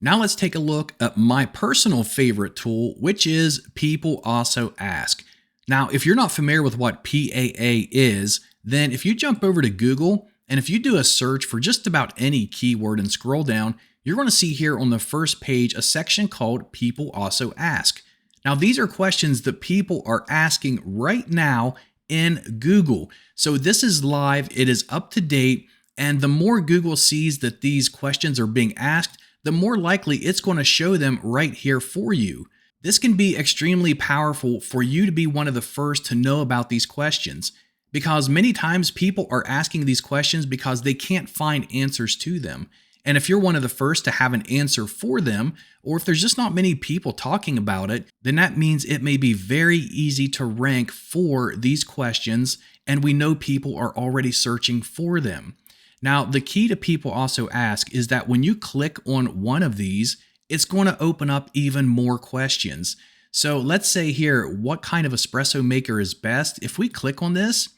Now let's take a look at my personal favorite tool, which is People Also Ask. Now, if you're not familiar with what PAA is, then if you jump over to Google and if you do a search for just about any keyword and scroll down, you're going to see here on the first page a section called People Also Ask. Now, these are questions that people are asking right now in Google. So this is live, it is up to date, and the more Google sees that these questions are being asked, the more likely it's going to show them right here for you. This can be extremely powerful for you to be one of the first to know about these questions, because many times people are asking these questions because they can't find answers to them. And if you're one of the first to have an answer for them, or if there's just not many people talking about it, then that means it may be very easy to rank for these questions, and we know people are already searching for them. Now, the key to People Also Ask is that when you click on one of these, it's going to open up even more questions. So let's say here, what kind of espresso maker is best? If we click on this,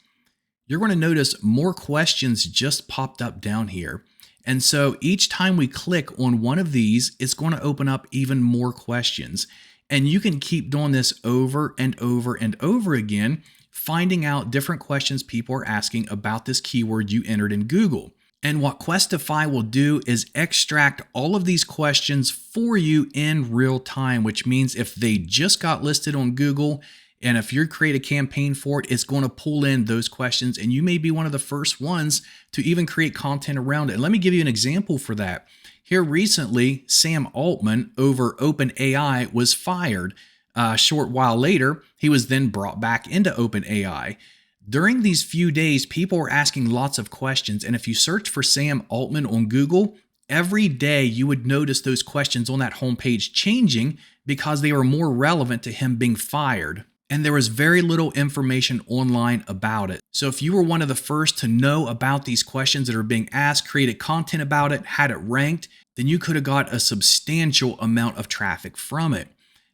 you're going to notice more questions just popped up down here. And so each time we click on one of these, it's going to open up even more questions. And you can keep doing this over and over and over again, finding out different questions people are asking about this keyword you entered in Google. And what Kwestify will do is extract all of these questions for you in real time, which means if they just got listed on Google, and if you create a campaign for it, it's going to pull in those questions, and you may be one of the first ones to even create content around it. And let me give you an example for that. Here recently, Sam Altman over OpenAI was fired. A short while later, he was then brought back into OpenAI. During these few days, people were asking lots of questions, and if you search for Sam Altman on Google, every day you would notice those questions on that homepage changing because they were more relevant to him being fired. And there was very little information online about it. So if you were one of the first to know about these questions that are being asked, created content about it, had it ranked, then you could have got a substantial amount of traffic from it.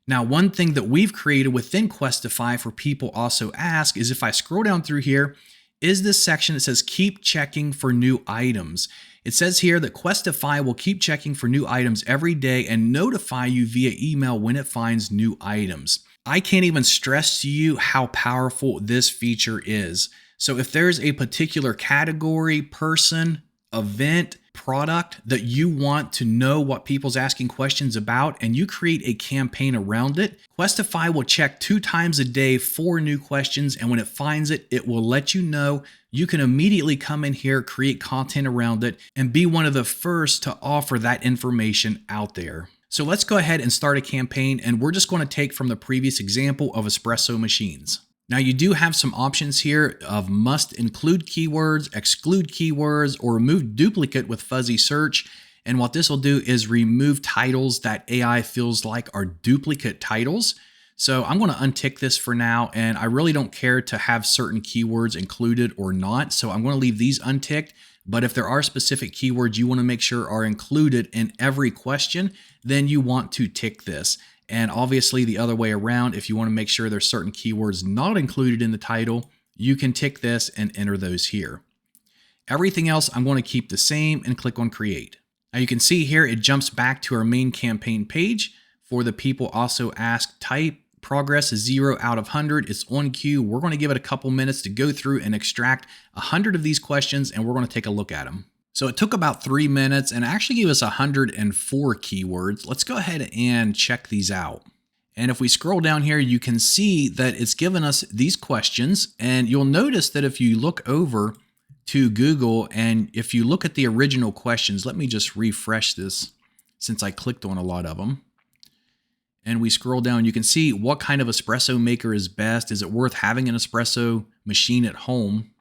Now, one thing that we've created within Kwestify for People Also Ask is if I scroll down through here, is this section that says keep checking for new items. It says here that Kwestify will keep checking for new items every day and notify you via email when it finds new items. I can't even stress to you how powerful this feature is. So if there's a particular category, person, event, product that you want to know what people's asking questions about and you create a campaign around it, Kwestify will check 2 times a day for new questions, and when it finds it, it will let you know. You can immediately come in here, create content around it, and be one of the first to offer that information out there. So let's go ahead and start a campaign, and we're just going to take from the previous example of espresso machines. Now you do have some options here of must include keywords, exclude keywords, or remove duplicate with fuzzy search. And what this will do is remove titles that AI feels like are duplicate titles. So I'm going to untick this for now, and I really don't care to have certain keywords included or not. So I'm going to leave these unticked. But if there are specific keywords you want to make sure are included in every question, then you want to tick this. And obviously the other way around, if you want to make sure there's certain keywords not included in the title, you can tick this and enter those here. Everything else I'm going to keep the same and click on create. Now you can see here it jumps back to our main campaign page for the People Also Ask type. Progress is 0 out of 100. It's on queue. We're going to give it a couple minutes to go through and extract 100 of these questions, and we're going to take a look at them. So it took about 3 minutes and actually gave us 104 keywords. Let's go ahead and check these out. And if we scroll down here, you can see that it's given us these questions, and you'll notice that if you look over to Google and if you look at the original questions, let me just refresh this since I clicked on a lot of them. And we scroll down, you can see what kind of espresso maker is best. Is it worth having an espresso machine at home?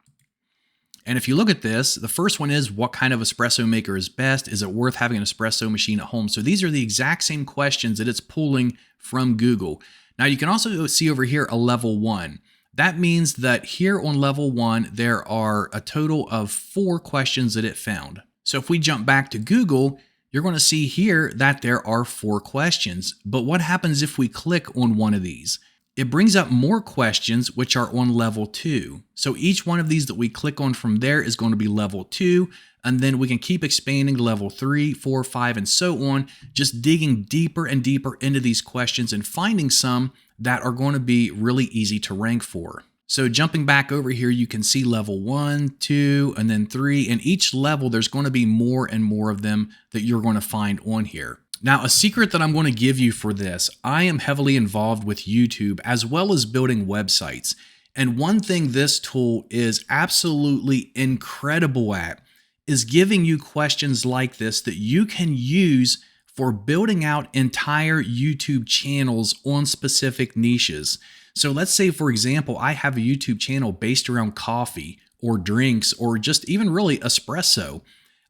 And if you look at this, the first one is what kind of espresso maker is best? Is it worth having an espresso machine at home? So these are the exact same questions that it's pulling from Google. Now you can also see over here a level 1. That means that here on level 1, there are a total of 4 questions that it found. So if we jump back to Google, you're going to see here that there are 4 questions. But what happens if we click on one of these? It brings up more questions which are on level 2. So each one of these that we click on from there is going to be level 2 And then we can keep expanding to level 3, 4, 5, and so on, just digging deeper and deeper into these questions and finding some that are going to be really easy to rank for. So jumping back over here, you can see level 1, 2, and then 3. And each level, there's going to be more and more of them that you're going to find on here. Now, a secret that I'm going to give you for this, I am heavily involved with YouTube as well as building websites. And one thing this tool is absolutely incredible at is giving you questions like this that you can use for building out entire YouTube channels on specific niches. So let's say, for example, I have a YouTube channel based around coffee or drinks or just even really espresso.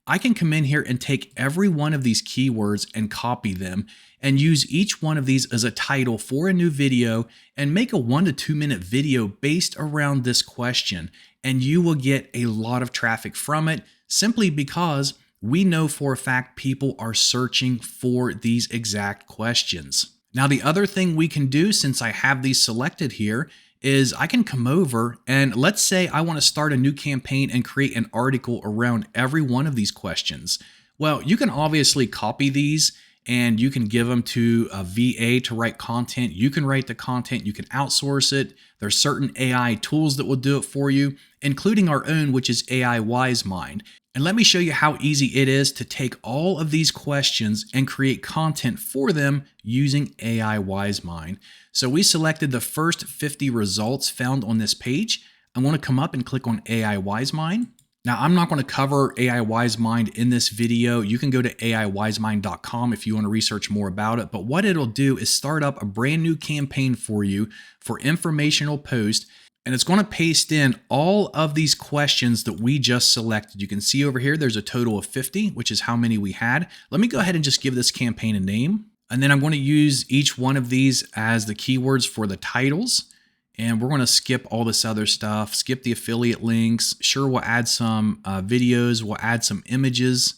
I can come in here and take every one of these keywords and copy them and use each one of these as a title for a new video and make a 1 to 2 minute video based around this question. And you will get a lot of traffic from it simply because we know for a fact people are searching for these exact questions. Now, the other thing we can do, since I have these selected here, is I can come over and let's say I want to start a new campaign and create an article around every one of these questions. Well, you can obviously copy these and you can give them to a VA to write content. You can write the content, you can outsource it. There's certain AI tools that will do it for you, including our own, which is AI WiseMind. And let me show you how easy it is to take all of these questions and create content for them using AI WiseMind. So we selected the first 50 results found on this page. I want to come up and click on AI WiseMind. Now, I'm not going to cover AI WiseMind in this video. You can go to aiwisemind.com if you want to research more about it. But what it'll do is start up a brand new campaign for you for informational post. And it's going to paste in all of these questions that we just selected. You can see over here, there's a total of 50, which is how many we had. Let me go ahead and just give this campaign a name. And then I'm going to use each one of these as the keywords for the titles. And we're going to skip all this other stuff, skip the affiliate links. Sure, we'll add some videos. We'll add some images.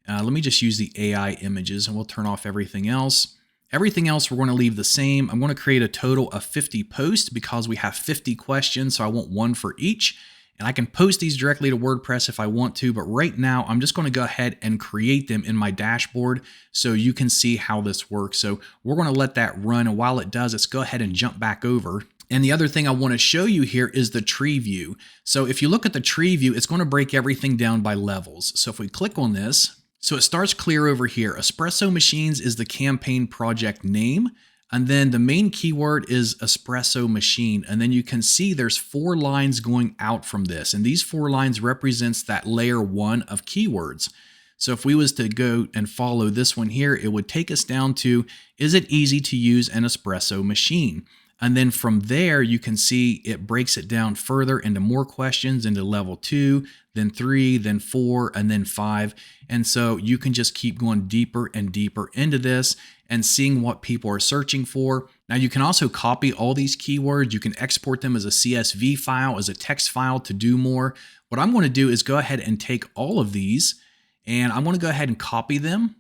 Let me just use the AI images and we'll turn off everything else. Everything else we're going to leave the same. I'm going to create a total of 50 posts because we have 50 questions, so I want one for each. And I can post these directly to WordPress if I want to, but right now I'm just going to go ahead and create them in my dashboard so you can see how this works. So we're going to let that run, and while it does, let's go ahead and jump back over. And the other thing I want to show you here is the tree view. So if you look at the tree view, it's going to break everything down by levels. So if we click on this, so it starts clear over here. Espresso Machines is the campaign project name. And then the main keyword is espresso machine. And then you can see there's 4 lines going out from this. And these 4 lines represents that layer 1 of keywords. So if we was to go and follow this one here, it would take us down to, is it easy to use an espresso machine? And then from there, you can see it breaks it down further into more questions, into level 2, then 3, then 4, and then 5. And so you can just keep going deeper and deeper into this and seeing what people are searching for. Now, you can also copy all these keywords. You can export them as a CSV file, as a text file to do more. What I'm going to do is go ahead and take all of these, and I'm going to go ahead and copy them.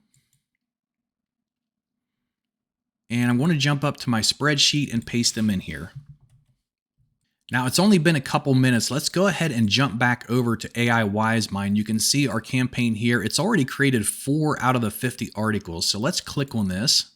And I'm going to jump up to my spreadsheet and paste them in here. Now, it's only been a couple minutes. Let's go ahead and jump back over to AI WiseMind. You can see our campaign here. It's already created 4 out of the 50 articles. So let's click on this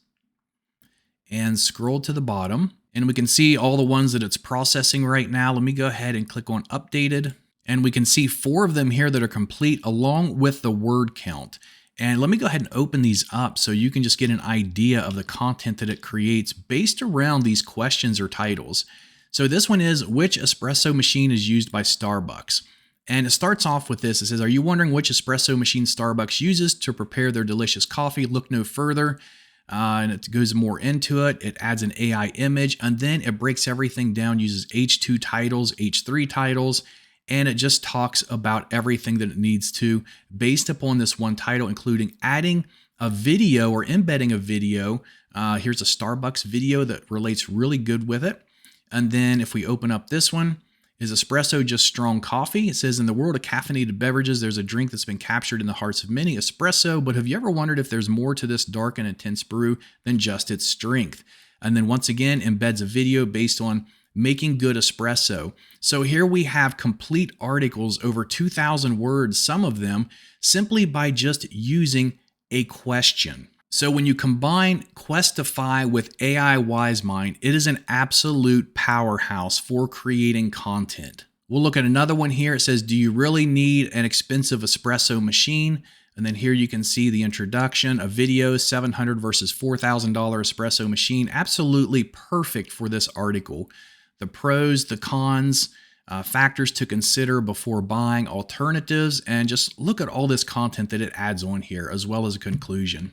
and scroll to the bottom. And we can see all the ones that it's processing right now. Let me go ahead and click on updated. And we can see 4 of them here that are complete along with the word count. And let me go ahead and open these up so you can just get an idea of the content that it creates based around these questions or titles. So this one is, which espresso machine is used by Starbucks? And it starts off with this. It says, are you wondering which espresso machine Starbucks uses to prepare their delicious coffee? Look no further. And it goes more into it. It adds an AI image, and then it breaks everything down, uses H2 titles, H3 titles, and it just talks about everything that it needs to based upon this one title, including adding a video or embedding a video. Here's a Starbucks video that relates really good with it. And then if we open up this one, is espresso just strong coffee? It says, in the world of caffeinated beverages, there's a drink that's been captured in the hearts of many, espresso, but have you ever wondered if there's more to this dark and intense brew than just its strength? And then once again, embeds a video based on Making Good Espresso. So here we have complete articles over 2,000 words, some of them, simply by just using a question. So when you combine Kwestify with AI WiseMind, it is an absolute powerhouse for creating content. We'll look at another one here. It says, do you really need an expensive espresso machine? And then here you can see the introduction, a video, $700 versus $4,000 espresso machine. Absolutely perfect for this article. The pros, the cons, factors to consider before buying, alternatives, and just look at all this content that it adds on here, as well as a conclusion.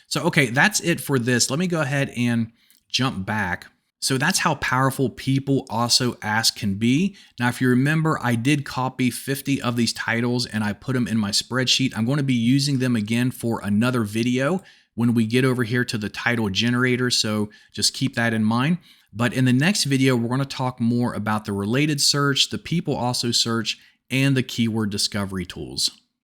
So, okay, that's it for this. Let me go ahead and jump back. So that's how powerful People Also Ask can be. Now, if you remember, I did copy 50 of these titles and I put them in my spreadsheet. I'm going to be using them again for another video when we get over here to the title generator. So just keep that in mind. But in the next video, we're going to talk more about the related search, the People Also search, and the keyword discovery tools.